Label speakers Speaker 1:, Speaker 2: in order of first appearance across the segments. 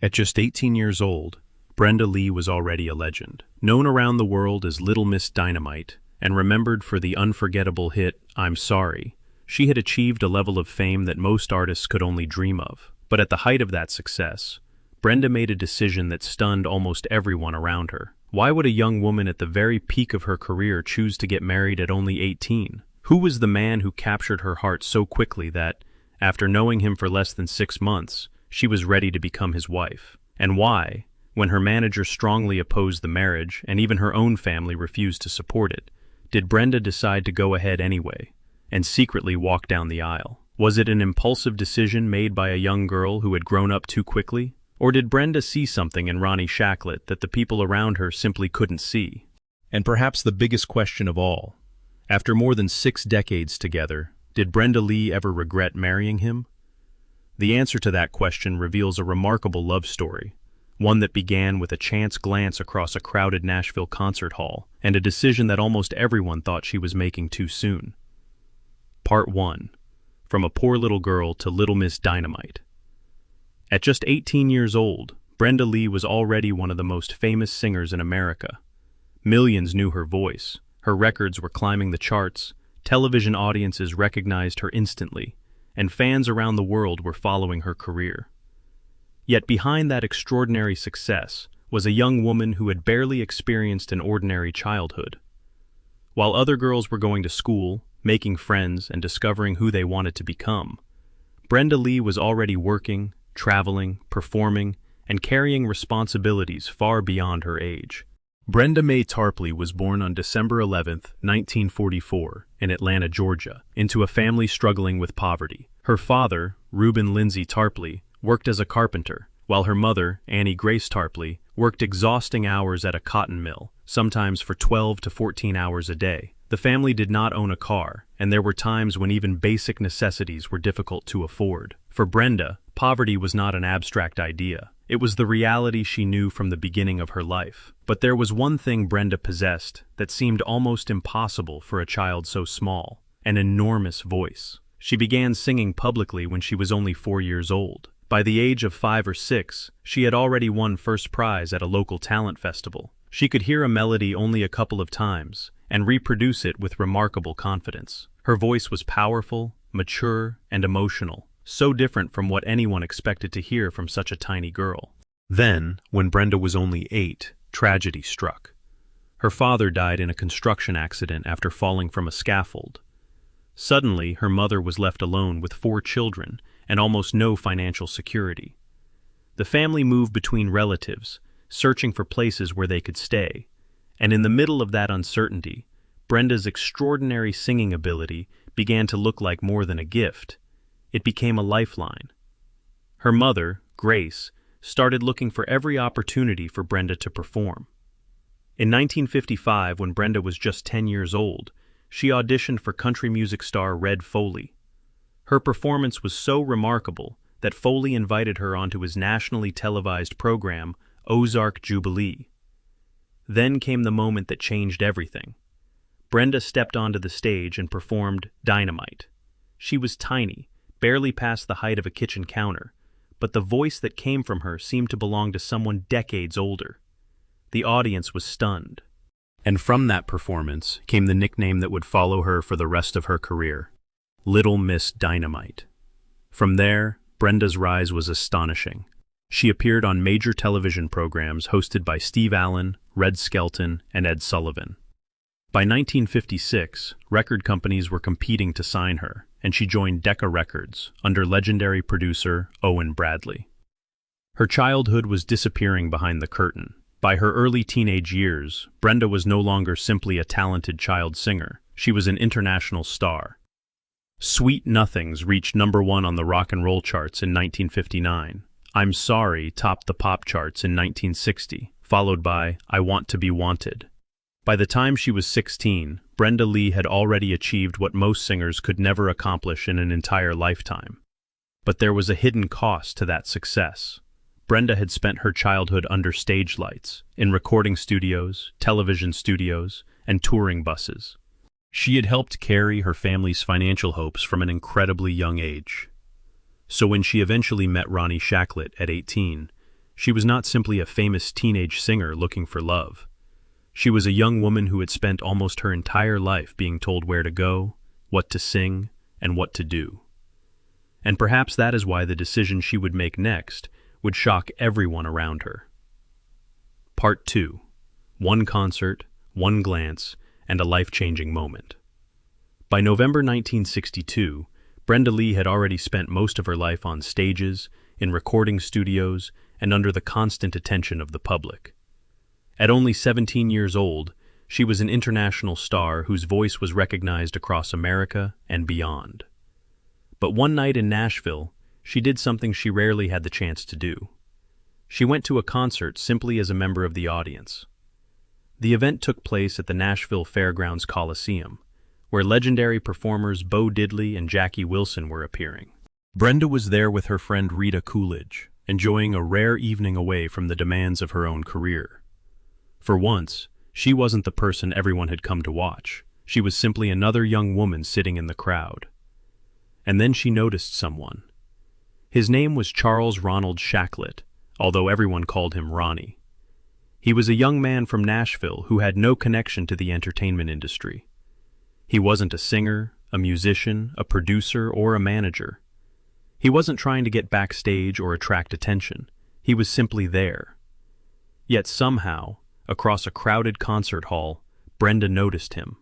Speaker 1: At just 18 years old, Brenda Lee was already a legend, known around the world as Little Miss Dynamite, and remembered for the unforgettable hit, I'm Sorry. She had achieved a level of fame that most artists could only dream of. But at the height of that success, Brenda made a decision that stunned almost everyone around her. Why would a young woman at the very peak of her career choose to get married at only 18? Who was the man who captured her heart so quickly that, after knowing him for less than 6 months, she was ready to become his wife? And why, when her manager strongly opposed the marriage and even her own family refused to support it, did Brenda decide to go ahead anyway and secretly walk down the aisle? Was it an impulsive decision made by a young girl who had grown up too quickly? Or did Brenda see something in Ronnie Shacklett that the people around her simply couldn't see? And perhaps the biggest question of all, after more than 6 decades together, did Brenda Lee ever regret marrying him? The answer to that question reveals a remarkable love story, one that began with a chance glance across a crowded Nashville concert hall and a decision that almost everyone thought she was making too soon. Part 1. From a poor little girl to Little Miss Dynamite. At just 18 years old, Brenda Lee was already one of the most famous singers in America. Millions knew her voice, her records were climbing the charts, television audiences recognized her instantly, and fans around the world were following her career. Yet behind that extraordinary success was a young woman who had barely experienced an ordinary childhood. While other girls were going to school, making friends, and discovering who they wanted to become, Brenda Lee was already working, traveling, performing, and carrying responsibilities far beyond her age. Brenda Mae Tarpley was born on December 11, 1944, in Atlanta, Georgia, into a family struggling with poverty. Her father, Reuben Lindsay Tarpley, worked as a carpenter, while her mother, Annie Grace Tarpley, worked exhausting hours at a cotton mill, sometimes for 12 to 14 hours a day. The family did not own a car, and there were times when even basic necessities were difficult to afford. For Brenda, poverty was not an abstract idea. It was the reality she knew from the beginning of her life. But there was one thing Brenda possessed that seemed almost impossible for a child so small: an enormous voice. She began singing publicly when she was only 4 years old. By the age of 5 or 6, she had already won first prize at a local talent festival. She could hear a melody only a couple of times and reproduce it with remarkable confidence. Her voice was powerful, mature, and emotional, so different from what anyone expected to hear from such a tiny girl. Then, when Brenda was only 8, tragedy struck. Her father died in a construction accident after falling from a scaffold. Suddenly, her mother was left alone with 4 children and almost no financial security. The family moved between relatives, searching for places where they could stay. And in the middle of that uncertainty, Brenda's extraordinary singing ability began to look like more than a gift. It became a lifeline. Her mother, Grace, started looking for every opportunity for Brenda to perform. In 1955, when Brenda was just 10 years old, she auditioned for country music star Red Foley. Her performance was so remarkable that Foley invited her onto his nationally televised program, Ozark Jubilee. Then came the moment that changed everything. Brenda stepped onto the stage and performed Dynamite. She was tiny, barely past the height of a kitchen counter, but the voice that came from her seemed to belong to someone decades older. The audience was stunned. And from that performance came the nickname that would follow her for the rest of her career: Little Miss Dynamite. From there, Brenda's rise was astonishing. She appeared on major television programs hosted by Steve Allen, Red Skelton, and Ed Sullivan. By 1956, record companies were competing to sign her, and she joined Decca Records under legendary producer Owen Bradley. Her childhood was disappearing behind the curtain. By her early teenage years, Brenda was no longer simply a talented child singer. She was an international star. Sweet Nothings reached #1 on the rock and roll charts in 1959. I'm Sorry topped the pop charts in 1960, followed by I Want to Be Wanted. By the time she was 16, Brenda Lee had already achieved what most singers could never accomplish in an entire lifetime. But there was a hidden cost to that success. Brenda had spent her childhood under stage lights, in recording studios, television studios, and touring buses. She had helped carry her family's financial hopes from an incredibly young age. So when she eventually met Ronnie Shacklett at 18, She was not simply a famous teenage singer looking for love. She was a young woman who had spent almost her entire life being told where to go, what to sing, and what to do. And perhaps that is why the decision she would make next would shock everyone around her. Part 2. One concert, one glance, and a life-changing moment. By November 1962, Brenda Lee had already spent most of her life on stages, in recording studios, and under the constant attention of the public. At only 17 years old, she was an international star whose voice was recognized across America and beyond. But one night in Nashville, she did something she rarely had the chance to do. She went to a concert simply as a member of the audience. The event took place at the Nashville Fairgrounds Coliseum, where legendary performers Bo Diddley and Jackie Wilson were appearing. Brenda was there with her friend Rita Coolidge, enjoying a rare evening away from the demands of her own career. For once, she wasn't the person everyone had come to watch. She was simply another young woman sitting in the crowd. And then she noticed someone. His name was Charles Ronald Shacklett, although everyone called him Ronnie. He was a young man from Nashville who had no connection to the entertainment industry. He wasn't a singer, a musician, a producer, or a manager. He wasn't trying to get backstage or attract attention. He was simply there. Yet somehow, across a crowded concert hall, Brenda noticed him.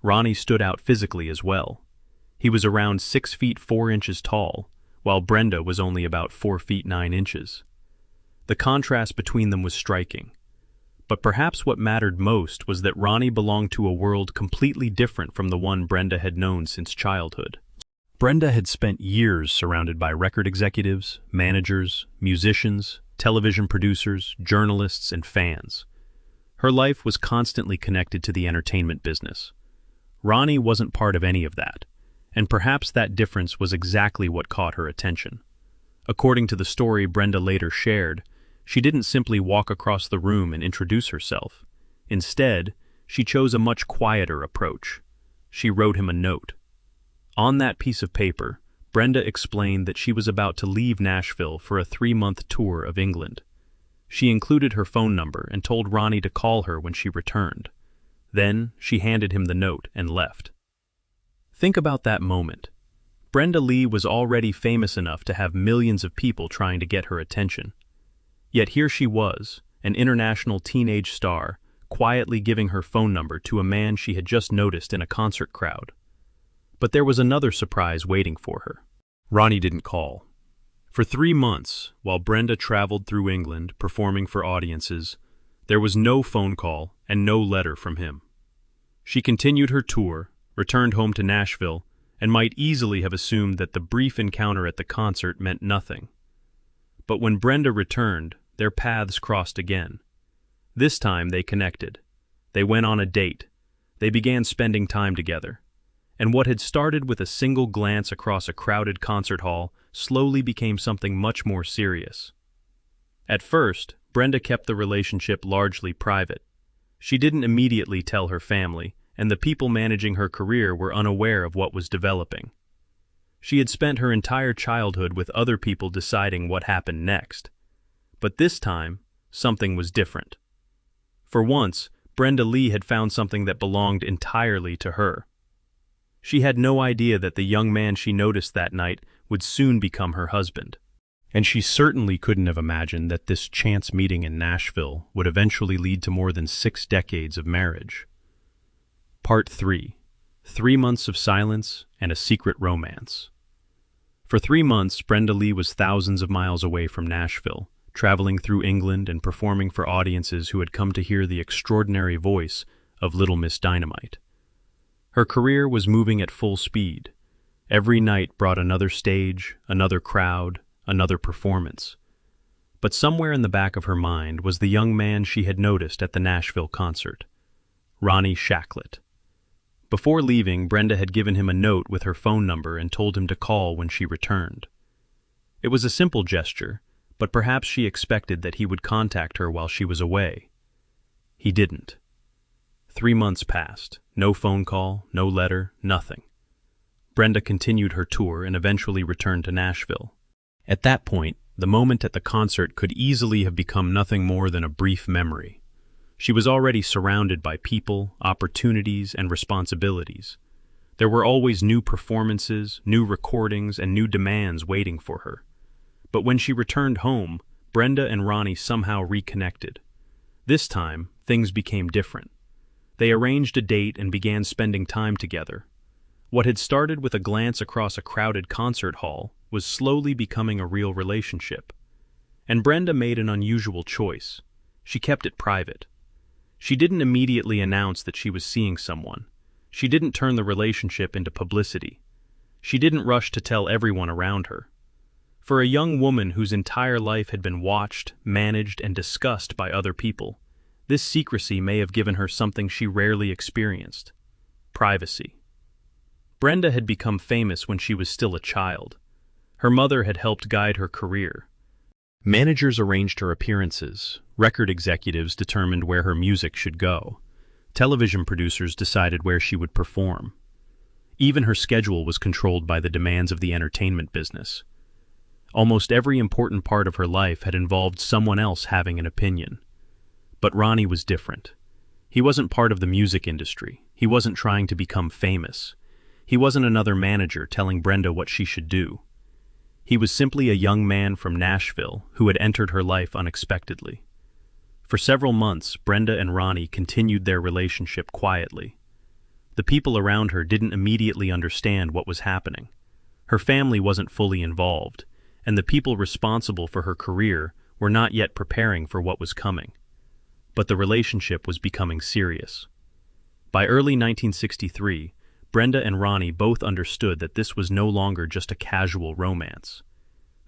Speaker 1: Ronnie stood out physically as well. He was around 6 feet 4 inches tall, while Brenda was only about 4 feet 9 inches. The contrast between them was striking. But perhaps what mattered most was that Ronnie belonged to a world completely different from the one Brenda had known since childhood. Brenda had spent years surrounded by record executives, managers, musicians, television producers, journalists, and fans. Her life was constantly connected to the entertainment business. Ronnie wasn't part of any of that, and perhaps that difference was exactly what caught her attention. According to the story Brenda later shared, she didn't simply walk across the room and introduce herself. Instead, she chose a much quieter approach. She wrote him a note. On that piece of paper, Brenda explained that she was about to leave Nashville for a 3-month tour of England. She included her phone number and told Ronnie to call her when she returned. Then, she handed him the note and left. Think about that moment. Brenda Lee was already famous enough to have millions of people trying to get her attention. Yet here she was, an international teenage star, quietly giving her phone number to a man she had just noticed in a concert crowd. But there was another surprise waiting for her. Ronnie didn't call. For 3 months, while Brenda traveled through England performing for audiences, there was no phone call and no letter from him. She continued her tour, returned home to Nashville, and might easily have assumed that the brief encounter at the concert meant nothing. But when Brenda returned, their paths crossed again. This time they connected. They went on a date. They began spending time together. And what had started with a single glance across a crowded concert hall slowly became something much more serious. At first, Brenda kept the relationship largely private. She didn't immediately tell her family, and the people managing her career were unaware of what was developing. She had spent her entire childhood with other people deciding what happened next. But this time, something was different. For once, Brenda Lee had found something that belonged entirely to her. She had no idea that the young man she noticed that night would soon become her husband. And she certainly couldn't have imagined that this chance meeting in Nashville would eventually lead to more than 6 decades of marriage. Part 3. 3 months of silence and a secret romance. For 3 months, Brenda Lee was thousands of miles away from Nashville, traveling through England and performing for audiences who had come to hear the extraordinary voice of Little Miss Dynamite. Her career was moving at full speed. Every night brought another stage, another crowd, another performance. But somewhere in the back of her mind was the young man she had noticed at the Nashville concert, Ronnie Shacklett. Before leaving, Brenda had given him a note with her phone number and told him to call when she returned. It was a simple gesture, but perhaps she expected that he would contact her while she was away. He didn't. 3 months passed. No phone call, no letter, nothing. Brenda continued her tour and eventually returned to Nashville. At that point, The moment at the concert could easily have become nothing more than a brief memory. She was already surrounded by people, opportunities, and responsibilities. There were always new performances, new recordings, and new demands waiting for her. But when she returned home, Brenda and Ronnie somehow reconnected. This time, things became different. They arranged a date and began spending time together. What had started with a glance across a crowded concert hall was slowly becoming a real relationship. And Brenda made an unusual choice. She kept it private. She didn't immediately announce that she was seeing someone. She didn't turn the relationship into publicity. She didn't rush to tell everyone around her. For a young woman whose entire life had been watched, managed, and discussed by other people, this secrecy may have given her something she rarely experienced: privacy. Brenda had become famous when she was still a child. Her mother had helped guide her career. Managers arranged her appearances. Record executives determined where her music should go. Television producers decided where she would perform. Even her schedule was controlled by the demands of the entertainment business. Almost every important part of her life had involved someone else having an opinion. But Ronnie was different. He wasn't part of the music industry. He wasn't trying to become famous. He wasn't another manager telling Brenda what she should do. He was simply a young man from Nashville who had entered her life unexpectedly. For several months, Brenda and Ronnie continued their relationship quietly. The people around her didn't immediately understand what was happening. Her family wasn't fully involved, and the people responsible for her career were not yet preparing for what was coming. But the relationship was becoming serious. By early 1963, Brenda and Ronnie both understood that this was no longer just a casual romance.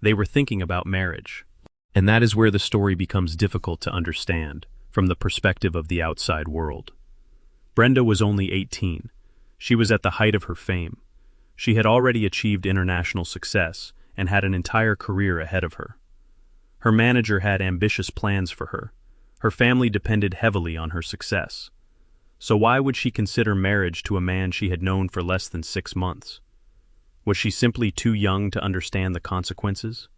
Speaker 1: They were thinking about marriage. And that is where the story becomes difficult to understand from the perspective of the outside world. Brenda was only 18. She was at the height of her fame. She had already achieved international success and had an entire career ahead of her. Her manager had ambitious plans for her. Her family depended heavily on her success. So why would she consider marriage to a man she had known for less than 6 months? Was she simply too young to understand the consequences?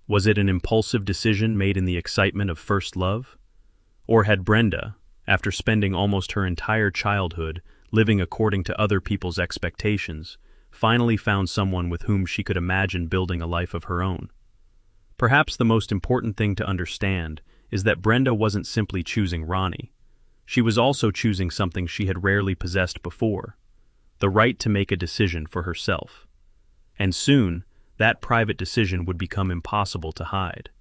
Speaker 1: Was it an impulsive decision made in the excitement of first love? Or had Brenda, after spending almost her entire childhood living according to other people's expectations, finally found someone with whom she could imagine building a life of her own? Perhaps the most important thing to understand is that Brenda wasn't simply choosing Ronnie. She was also choosing something she had rarely possessed before: the right to make a decision for herself. And soon, that private decision would become impossible to hide.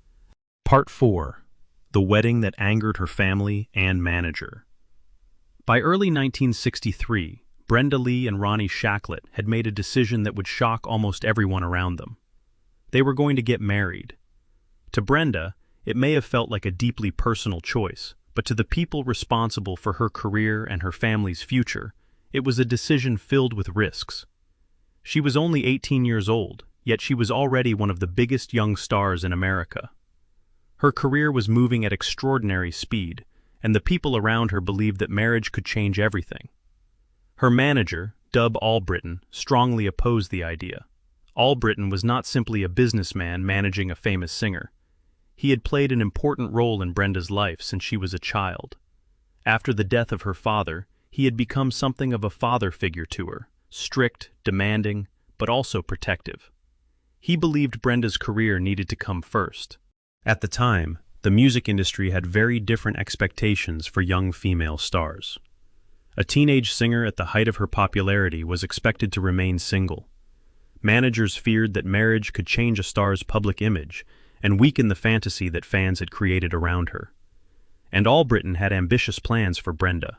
Speaker 1: Part 4. The wedding that angered her family and manager. By early 1963, Brenda Lee and Ronnie Shacklett had made a decision that would shock almost everyone around them. They were going to get married. To Brenda, it may have felt like a deeply personal choice, but to the people responsible for her career and her family's future, it was a decision filled with risks. She was only 18 years old, yet she was already one of the biggest young stars in America. Her career was moving at extraordinary speed, and the people around her believed that marriage could change everything. Her manager, Dub Albritton, strongly opposed the idea. Albritton was not simply a businessman managing a famous singer. He had played an important role in Brenda's life since she was a child. After the death of her father, he had become something of a father figure to her, strict, demanding, but also protective. He believed Brenda's career needed to come first. At the time, the music industry had very different expectations for young female stars. A teenage singer at the height of her popularity was expected to remain single. Managers feared that marriage could change a star's public image and weaken the fantasy that fans had created around her. And Albritton had ambitious plans for Brenda.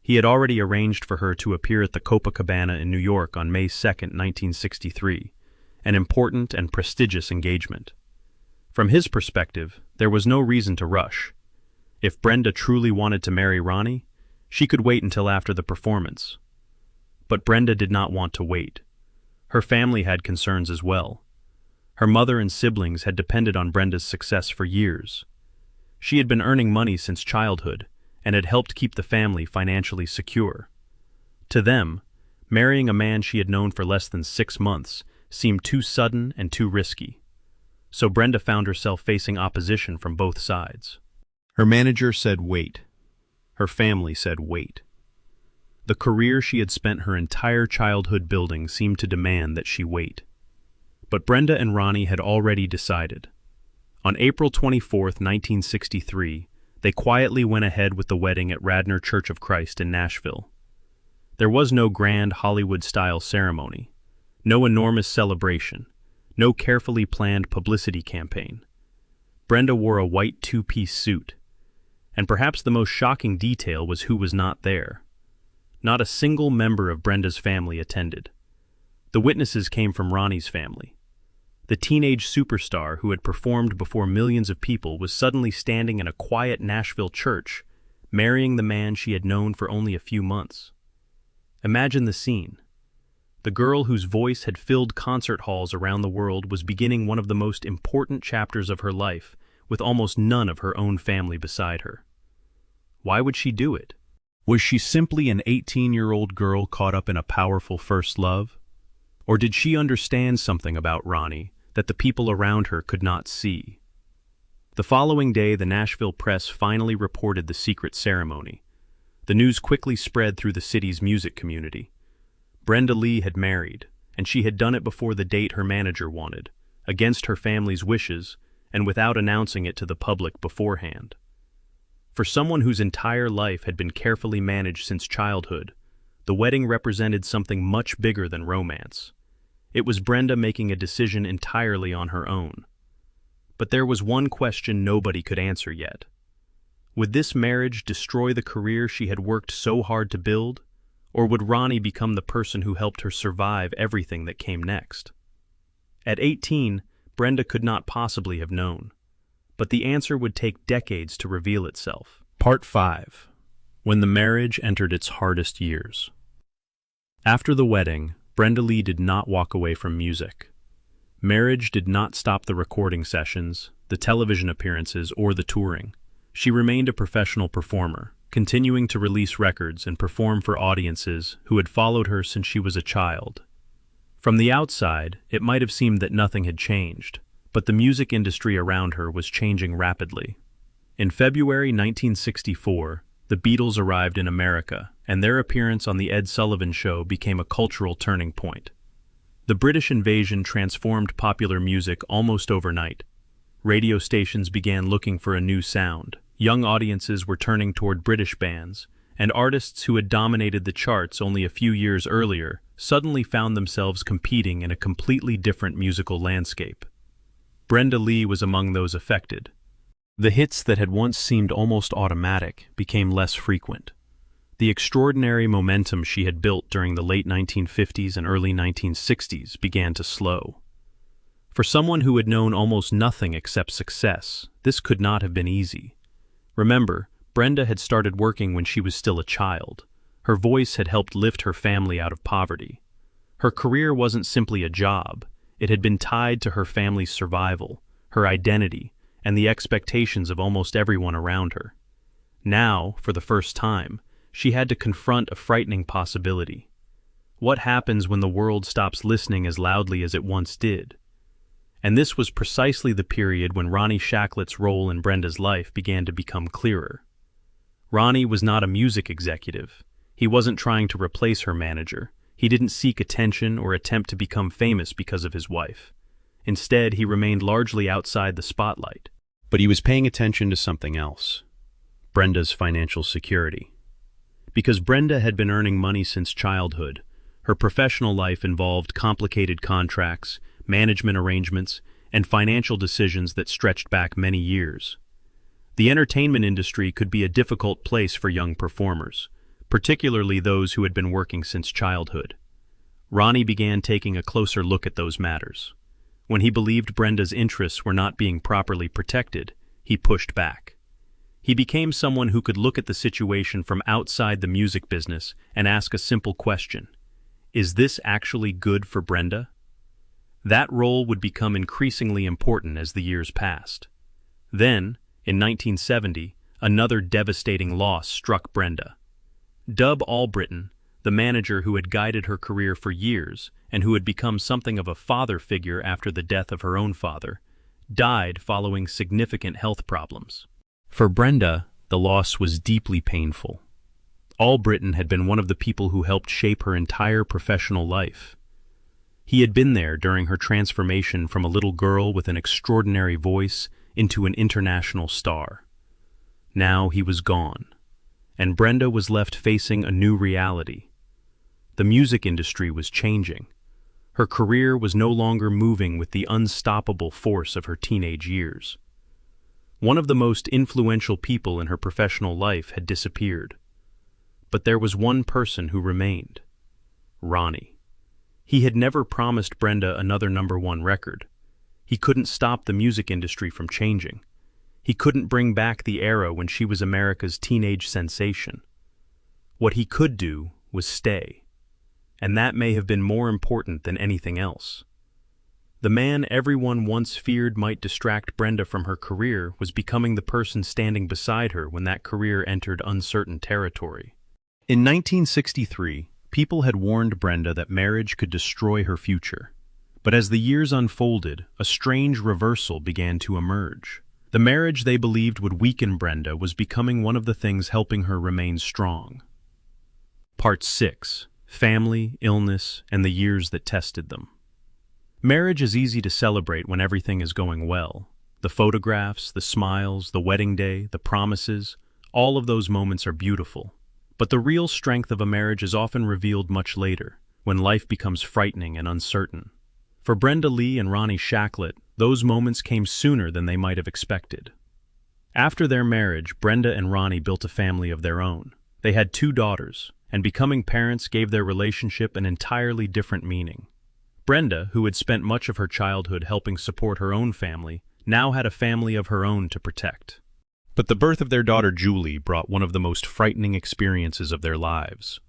Speaker 1: He had already arranged for her to appear at the Copacabana in New York on May 2, 1963, an important and prestigious engagement. From his perspective, there was no reason to rush. If Brenda truly wanted to marry Ronnie, she could wait until after the performance. But Brenda did not want to wait. Her family had concerns as well. Her mother and siblings had depended on Brenda's success for years. She had been earning money since childhood and had helped keep the family financially secure. To them, marrying a man she had known for less than 6 months seemed too sudden and too risky. so Brenda found herself facing opposition from both sides. Her manager said wait. Her family said wait. The career she had spent her entire childhood building seemed to demand that she wait. But Brenda and Ronnie had already decided. On April 24, 1963, they quietly went ahead with the wedding at Radnor Church of Christ in Nashville. There was no grand Hollywood-style ceremony, no enormous celebration, no carefully planned publicity campaign. Brenda wore a white two-piece suit, and perhaps the most shocking detail was who was not there. Not a single member of Brenda's family attended. The witnesses came from Ronnie's family. The teenage superstar who had performed before millions of people was suddenly standing in a quiet Nashville church, marrying the man she had known for only a few months. Imagine the scene. The girl whose voice had filled concert halls around the world was beginning one of the most important chapters of her life, with almost none of her own family beside her. Why would she do it? Was she simply an 18-year-old girl caught up in a powerful first love? Or did she understand something about Ronnie that the people around her could not see? The following day, the Nashville press finally reported the secret ceremony. The news quickly spread through the city's music community. Brenda Lee had married, and she had done it before the date her manager wanted, against her family's wishes, and without announcing it to the public beforehand. For someone whose entire life had been carefully managed since childhood, the wedding represented something much bigger than romance. It was Brenda making a decision entirely on her own. But there was one question nobody could answer yet. Would this marriage destroy the career she had worked so hard to build, or would Ronnie become the person who helped her survive everything that came next? At 18, Brenda could not possibly have known, but the answer would take decades to reveal itself. Part 5. When the marriage entered its hardest years. After the wedding, Brenda Lee did not walk away from music. Marriage did not stop the recording sessions, the television appearances, or the touring. She remained a professional performer, continuing to release records and perform for audiences who had followed her since she was a child. From the outside, it might have seemed that nothing had changed, but the music industry around her was changing rapidly. In February 1964, the Beatles arrived in America, and their appearance on The Ed Sullivan Show became a cultural turning point. The British invasion transformed popular music almost overnight. Radio stations began looking for a new sound. Young audiences were turning toward British bands, and artists who had dominated the charts only a few years earlier suddenly found themselves competing in a completely different musical landscape. Brenda Lee was among those affected. The hits that had once seemed almost automatic became less frequent. The extraordinary momentum she had built during the late 1950s and early 1960s began to slow. For someone who had known almost nothing except success, this could not have been easy. Remember, Brenda had started working when she was still a child. Her voice had helped lift her family out of poverty. Her career wasn't simply a job. It had been tied to her family's survival, her identity, and the expectations of almost everyone around her. Now, for the first time, she had to confront a frightening possibility. What happens when the world stops listening as loudly as it once did? And this was precisely the period when Ronnie Shacklett's role in Brenda's life began to become clearer. Ronnie was not a music executive. He wasn't trying to replace her manager. He didn't seek attention or attempt to become famous because of his wife. Instead, he remained largely outside the spotlight. But he was paying attention to something else: Brenda's financial security. Because Brenda had been earning money since childhood, her professional life involved complicated contracts, management arrangements, and financial decisions that stretched back many years. The entertainment industry could be a difficult place for young performers, particularly those who had been working since childhood. Ronnie began taking a closer look at those matters. When he believed Brenda's interests were not being properly protected, he pushed back. He became someone who could look at the situation from outside the music business and ask a simple question: is this actually good for Brenda? That role would become increasingly important as the years passed. Then, in 1970, another devastating loss struck Brenda. Dub Albritton, the manager who had guided her career for years and who had become something of a father figure after the death of her own father, died following significant health problems. For Brenda, the loss was deeply painful. Albritton had been one of the people who helped shape her entire professional life. He had been there during her transformation from a little girl with an extraordinary voice into an international star. Now he was gone, and Brenda was left facing a new reality. The music industry was changing. Her career was no longer moving with the unstoppable force of her teenage years. One of the most influential people in her professional life had disappeared. But there was one person who remained: Ronnie. He had never promised Brenda another #1 record. He couldn't stop the music industry from changing. He couldn't bring back the era when she was America's teenage sensation. What he could do was stay. And that may have been more important than anything else. The man everyone once feared might distract Brenda from her career was becoming the person standing beside her when that career entered uncertain territory. In 1963, people had warned Brenda that marriage could destroy her future. But as the years unfolded, a strange reversal began to emerge. The marriage they believed would weaken Brenda was becoming one of the things helping her remain strong. Part 6. Family, illness, and the years that tested them. Marriage is easy to celebrate when everything is going well. The photographs, the smiles, the wedding day, the promises, all of those moments are beautiful. But the real strength of a marriage is often revealed much later, when life becomes frightening and uncertain. For Brenda Lee and Ronnie Shacklett, those moments came sooner than they might have expected. After their marriage, Brenda and Ronnie built a family of their own. They had 2 daughters, and becoming parents gave their relationship an entirely different meaning. Brenda, who had spent much of her childhood helping support her own family, now had a family of her own to protect. But the birth of their daughter Julie brought one of the most frightening experiences of their lives.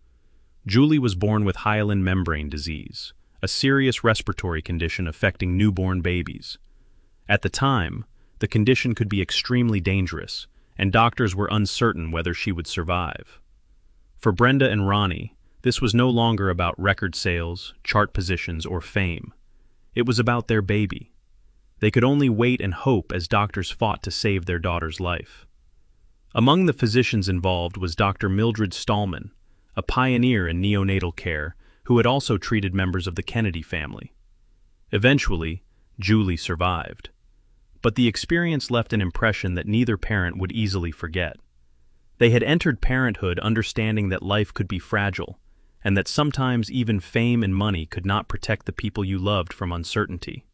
Speaker 1: Julie was born with hyaline membrane disease, a serious respiratory condition affecting newborn babies. At the time, the condition could be extremely dangerous, and doctors were uncertain whether she would survive. For Brenda and Ronnie, this was no longer about record sales, chart positions, or fame. It was about their baby. They could only wait and hope as doctors fought to save their daughter's life. Among the physicians involved was Dr. Mildred Stallman, a pioneer in neonatal care who had also treated members of the Kennedy family. Eventually, Julie survived. But the experience left an impression that neither parent would easily forget. They had entered parenthood understanding that life could be fragile, and that sometimes even fame and money could not protect the people you loved from uncertainty.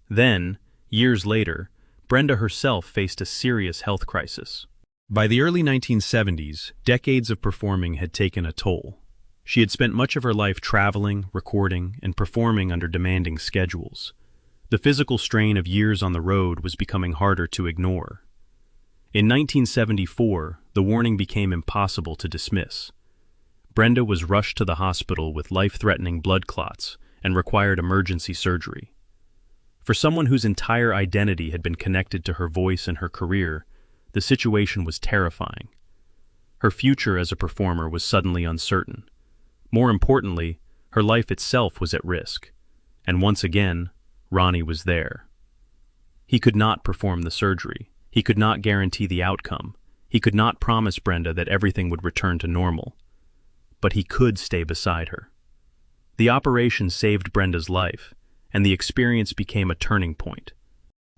Speaker 1: Then, years later, Brenda herself faced a serious health crisis. By the early 1970s, decades of performing had taken a toll. She had spent much of her life traveling, recording, and performing under demanding schedules. The physical strain of years on the road was becoming harder to ignore. In 1974, the warning became impossible to dismiss. Brenda was rushed to the hospital with life-threatening blood clots and required emergency surgery. For someone whose entire identity had been connected to her voice and her career, the situation was terrifying. Her future as a performer was suddenly uncertain. More importantly, her life itself was at risk. And once again, Ronnie was there. He could not perform the surgery. He could not guarantee the outcome. He could not promise Brenda that everything would return to normal. But he could stay beside her. The operation saved Brenda's life, and the experience became a turning point.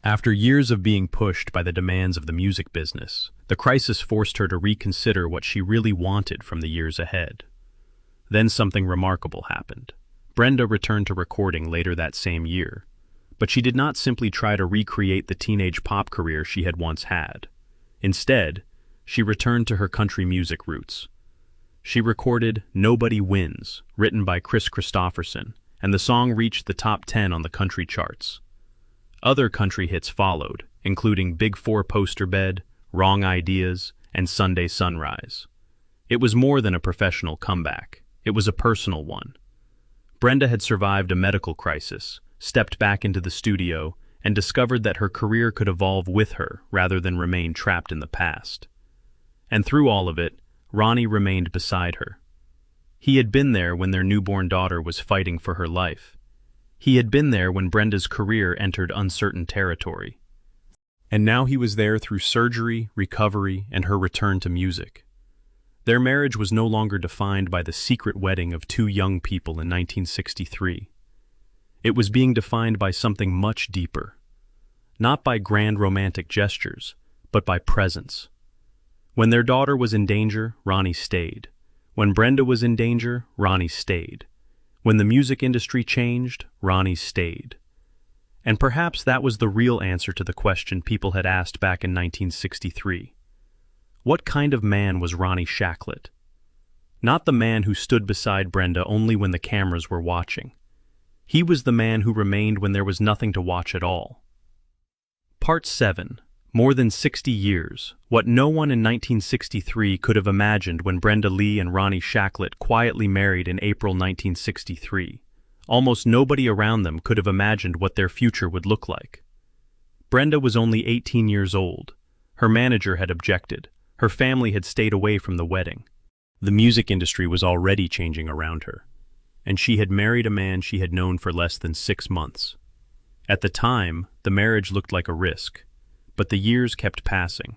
Speaker 1: After years of being pushed by the demands of the music business, the crisis forced her to reconsider what she really wanted from the years ahead. Then something remarkable happened. Brenda returned to recording later that same year, but she did not simply try to recreate the teenage pop career she had once had. Instead, she returned to her country music roots. She recorded "Nobody Wins," written by Kris Kristofferson, and the song reached the top 10 on the country charts. Other country hits followed, including Big Four Poster Bed, Wrong Ideas, and Sunday Sunrise. It was more than a professional comeback. It was a personal one. Brenda had survived a medical crisis, stepped back into the studio, and discovered that her career could evolve with her rather than remain trapped in the past. And through all of it, Ronnie remained beside her. He had been there when their newborn daughter was fighting for her life. He had been there when Brenda's career entered uncertain territory. And now he was there through surgery, recovery, and her return to music. Their marriage was no longer defined by the secret wedding of two young people in 1963. It was being defined by something much deeper. Not by grand romantic gestures, but by presence. When their daughter was in danger, Ronnie stayed. When Brenda was in danger, Ronnie stayed. When the music industry changed, Ronnie stayed. And perhaps that was the real answer to the question people had asked back in 1963. What kind of man was Ronnie Shacklett? Not the man who stood beside Brenda only when the cameras were watching. He was the man who remained when there was nothing to watch at all. Part 7. More than 60 years. What no one in 1963 could have imagined when Brenda Lee and Ronnie Shacklett quietly married in April 1963. Almost nobody around them could have imagined what their future would look like. Brenda was only 18 years old. Her manager had objected. Her family had stayed away from the wedding. The music industry was already changing around her. And she had married a man she had known for less than 6 months. At the time, the marriage looked like a risk. But the years kept passing,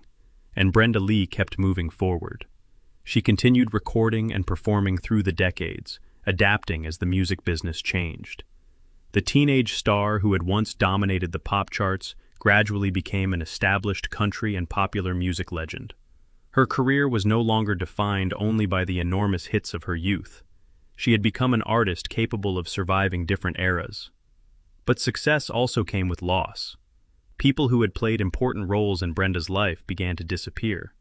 Speaker 1: and Brenda Lee kept moving forward. She continued recording and performing through the decades, adapting as the music business changed. The teenage star who had once dominated the pop charts gradually became an established country and popular music legend. Her career was no longer defined only by the enormous hits of her youth. She had become an artist capable of surviving different eras. But success also came with loss. People who had played important roles in Brenda's life began to disappear.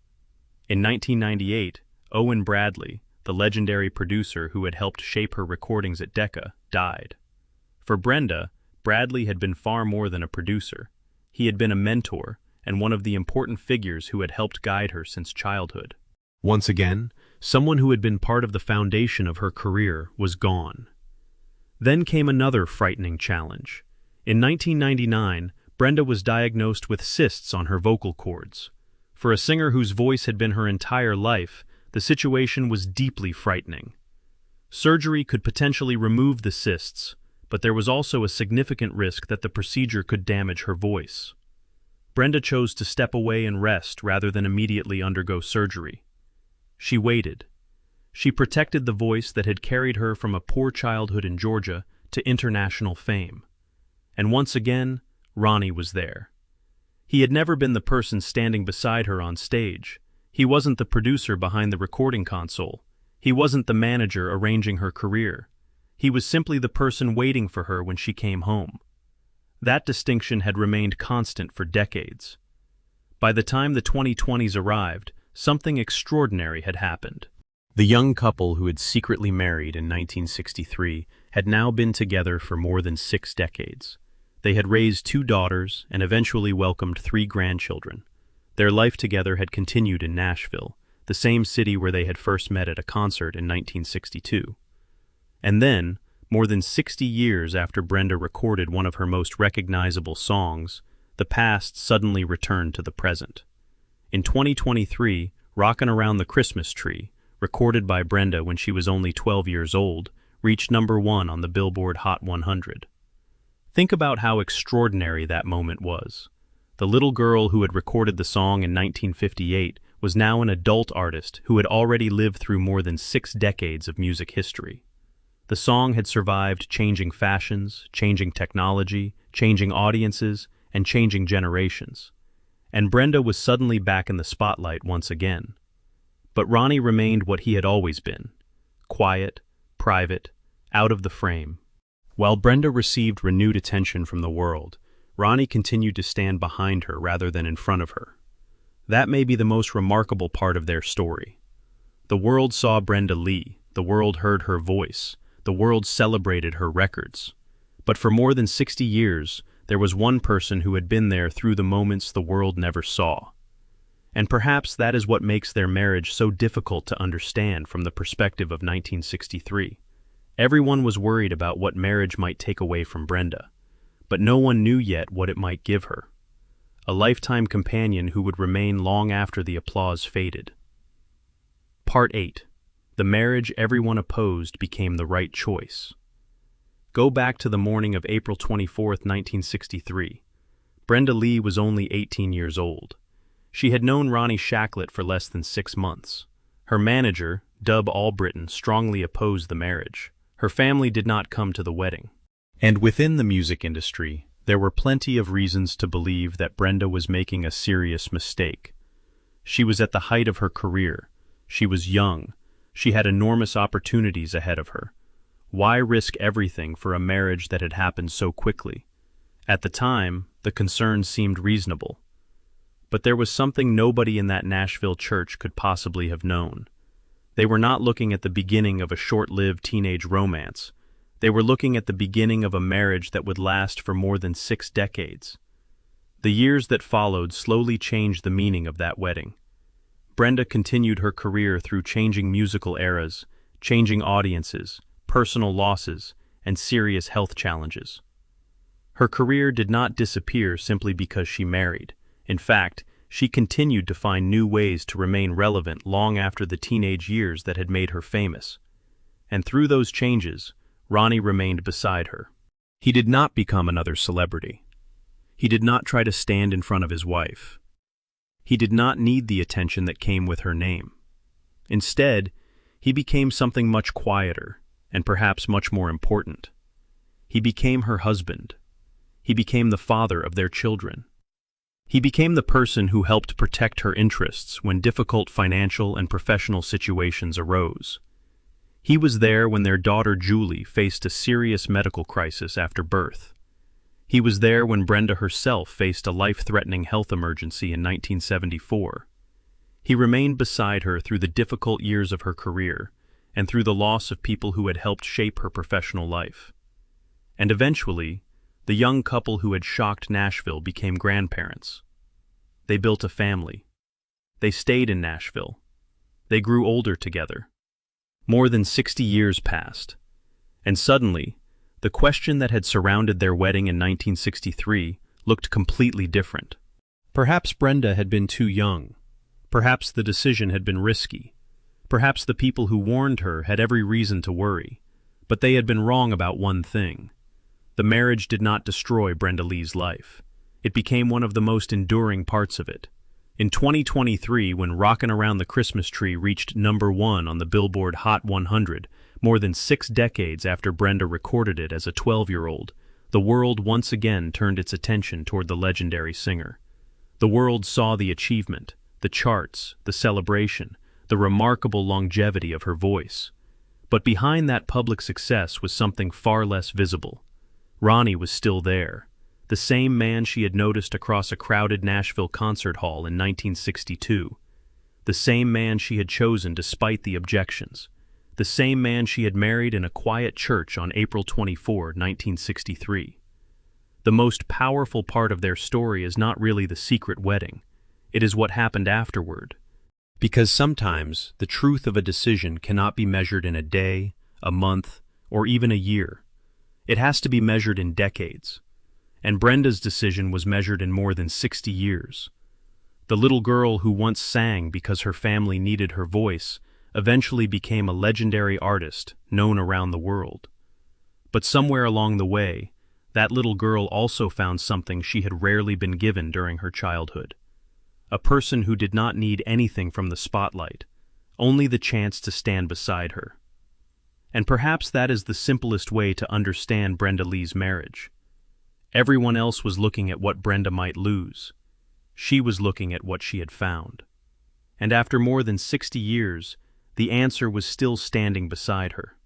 Speaker 1: In 1998, Owen Bradley, the legendary producer who had helped shape her recordings at Decca, died. For Brenda, Bradley had been far more than a producer. He had been a mentor and one of the important figures who had helped guide her since childhood. Once again, someone who had been part of the foundation of her career was gone. Then came another frightening challenge. In 1999, Brenda was diagnosed with cysts on her vocal cords. For a singer whose voice had been her entire life, the situation was deeply frightening. Surgery could potentially remove the cysts, but there was also a significant risk that the procedure could damage her voice. Brenda chose to step away and rest rather than immediately undergo surgery. She waited. She protected the voice that had carried her from a poor childhood in Georgia to international fame. And once again, Ronnie was there. He had never been the person standing beside her on stage. He wasn't the producer behind the recording console. He wasn't the manager arranging her career. He was simply the person waiting for her when she came home. That distinction had remained constant for decades. By the time the 2020s arrived, something extraordinary had happened. The young couple who had secretly married in 1963 had now been together for more than 6 decades. They had raised 2 daughters and eventually welcomed 3 grandchildren. Their life together had continued in Nashville, the same city where they had first met at a concert in 1962. And then, more than 60 years after Brenda recorded one of her most recognizable songs, the past suddenly returned to the present. In 2023, Rockin' Around the Christmas Tree, recorded by Brenda when she was only 12 years old, reached #1 on the Billboard Hot 100. Think about how extraordinary that moment was. The little girl who had recorded the song in 1958 was now an adult artist who had already lived through more than 6 decades of music history. The song had survived changing fashions, changing technology, changing audiences, and changing generations. And Brenda was suddenly back in the spotlight once again. But Ronnie remained what he had always been: quiet, private, out of the frame. While Brenda received renewed attention from the world, Ronnie continued to stand behind her rather than in front of her. That may be the most remarkable part of their story. The world saw Brenda Lee, the world heard her voice, the world celebrated her records. But for more than 60 years, there was one person who had been there through the moments the world never saw. And perhaps that is what makes their marriage so difficult to understand from the perspective of 1963. Everyone was worried about what marriage might take away from Brenda, but no one knew yet what it might give her. A lifetime companion who would remain long after the applause faded. Part 8. The marriage everyone opposed became the right choice. Go back to the morning of April 24th, 1963. Brenda Lee was only 18 years old. She had known Ronnie Shacklett for less than 6 months. Her manager, Dub Albritton, strongly opposed the marriage. Her family did not come to the wedding. And within the music industry, there were plenty of reasons to believe that Brenda was making a serious mistake. She was at the height of her career. She was young. She had enormous opportunities ahead of her. Why risk everything for a marriage that had happened so quickly? At the time, the concerns seemed reasonable. But there was something nobody in that Nashville church could possibly have known. They were not looking at the beginning of a short-lived teenage romance. They were looking at the beginning of a marriage that would last for more than 6 decades. The years that followed slowly changed the meaning of that wedding. Brenda continued her career through changing musical eras, changing audiences, personal losses, and serious health challenges. Her career did not disappear simply because she married. In fact, she continued to find new ways to remain relevant long after the teenage years that had made her famous. And through those changes, Ronnie remained beside her. He did not become another celebrity. He did not try to stand in front of his wife. He did not need the attention that came with her name. Instead, he became something much quieter and perhaps much more important. He became her husband. He became the father of their children. He became the person who helped protect her interests when difficult financial and professional situations arose. He was there when their daughter Julie faced a serious medical crisis after birth. He was there when Brenda herself faced a life-threatening health emergency in 1974. He remained beside her through the difficult years of her career and through the loss of people who had helped shape her professional life. And eventually, the young couple who had shocked Nashville became grandparents. They built a family. They stayed in Nashville. They grew older together. More than 60 years passed, and suddenly, the question that had surrounded their wedding in 1963 looked completely different. Perhaps Brenda had been too young. Perhaps the decision had been risky. Perhaps the people who warned her had every reason to worry. But they had been wrong about one thing. The marriage did not destroy Brenda Lee's life. It became one of the most enduring parts of it. In 2023, when Rockin' Around the Christmas Tree reached #1 on the Billboard Hot 100, more than 6 decades after Brenda recorded it as a 12-year-old, the world once again turned its attention toward the legendary singer. The world saw the achievement, the charts, the celebration, the remarkable longevity of her voice. But behind that public success was something far less visible. Ronnie was still there. The same man she had noticed across a crowded Nashville concert hall in 1962. The same man she had chosen despite the objections. The same man she had married in a quiet church on April 24, 1963. The most powerful part of their story is not really the secret wedding. It is what happened afterward. Because sometimes the truth of a decision cannot be measured in a day, a month, or even a year. It has to be measured in decades. And Brenda's decision was measured in more than 60 years. The little girl who once sang because her family needed her voice eventually became a legendary artist known around the world. But somewhere along the way, that little girl also found something she had rarely been given during her childhood. A person who did not need anything from the spotlight, only the chance to stand beside her. And perhaps that is the simplest way to understand Brenda Lee's marriage. Everyone else was looking at what Brenda might lose. She was looking at what she had found. And after more than 60 years, the answer was still standing beside her.